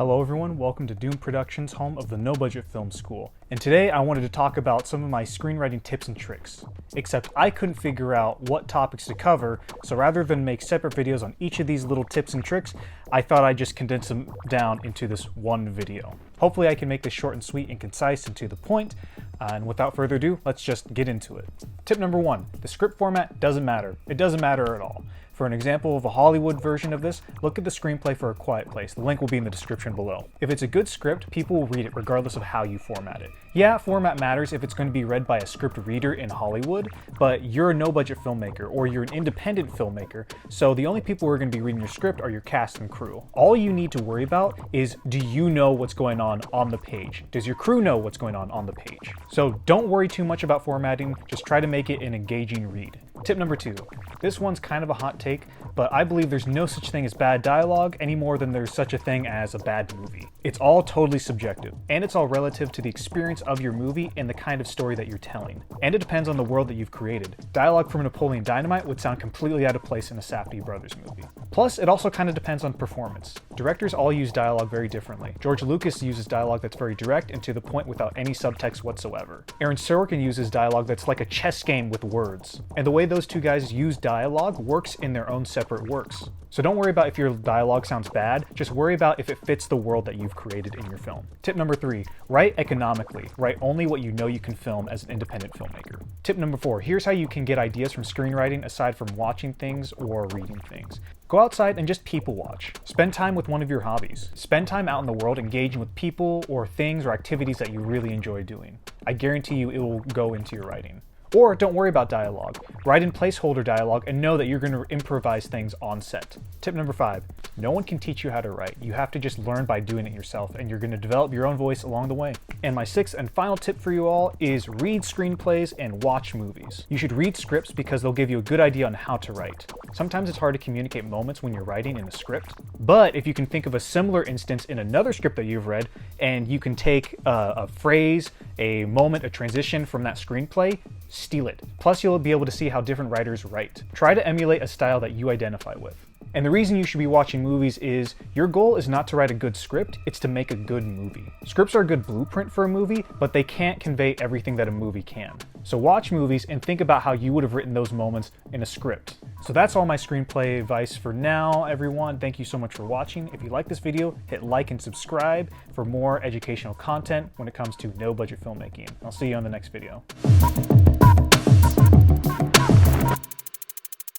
Hello everyone, welcome to Doom Productions, home of the No Budget Film School. And today I wanted to talk about some of my screenwriting tips and tricks. Except I couldn't figure out what topics to cover, so rather than make separate videos on each of these little tips and tricks, I thought I'd just condense them down into this one video. Hopefully I can make this short and sweet and concise and to the point, and without further ado, let's just get into it. Tip number one, the script format doesn't matter. It doesn't matter at all. For an example of a Hollywood version of this, look at the screenplay for A Quiet Place. The link will be in the description below. If it's a good script, people will read it regardless of how you format it. Yeah, format matters if it's going to be read by a script reader in Hollywood, but you're a no-budget filmmaker or you're an independent filmmaker, so the only people who are going to be reading your script are your cast and crew. All you need to worry about is, do you know what's going on the page? Does your crew know what's going on the page? So don't worry too much about formatting, just try to make it an engaging read. Tip number two. This one's kind of a hot take, but I believe there's no such thing as bad dialogue any more than there's such a thing as a bad movie. It's all totally subjective, and it's all relative to the experience of your movie and the kind of story that you're telling. And it depends on the world that you've created. Dialogue from Napoleon Dynamite would sound completely out of place in a Safdie Brothers movie. Plus, it also kind of depends on performance. Directors all use dialogue very differently. George Lucas uses dialogue that's very direct and to the point without any subtext whatsoever. Aaron Sorkin uses dialogue that's like a chess game with words. And the way those two guys use dialogue works in their own separate works. So don't worry about if your dialogue sounds bad, just worry about if it fits the world that you've created in your film. Tip number three, write economically. Write only what you know you can film as an independent filmmaker. Tip number four, here's how you can get ideas from screenwriting aside from watching things or reading things. Go outside and just people watch. Spend time with one of your hobbies. Spend time out in the world engaging with people or things or activities that you really enjoy doing. I guarantee you it will go into your writing. Or don't worry about dialogue. Write in placeholder dialogue and know that you're going to improvise things on set. Tip number five, no one can teach you how to write. You have to just learn by doing it yourself, and you're going to develop your own voice along the way. And my sixth and final tip for you all is read screenplays and watch movies. You should read scripts because they'll give you a good idea on how to write. Sometimes it's hard to communicate moments when you're writing in a script, but if you can think of a similar instance in another script that you've read, and you can take a phrase, a moment, a transition from that screenplay, steal it. Plus, you'll be able to see how different writers write. Try to emulate a style that you identify with. And the reason you should be watching movies is your goal is not to write a good script, it's to make a good movie. Scripts are a good blueprint for a movie, but they can't convey everything that a movie can. So watch movies and think about how you would have written those moments in a script. So that's all my screenplay advice for now, everyone. Thank you so much for watching. If you like this video, hit like and subscribe for more educational content when it comes to no budget filmmaking. I'll see you on the next video.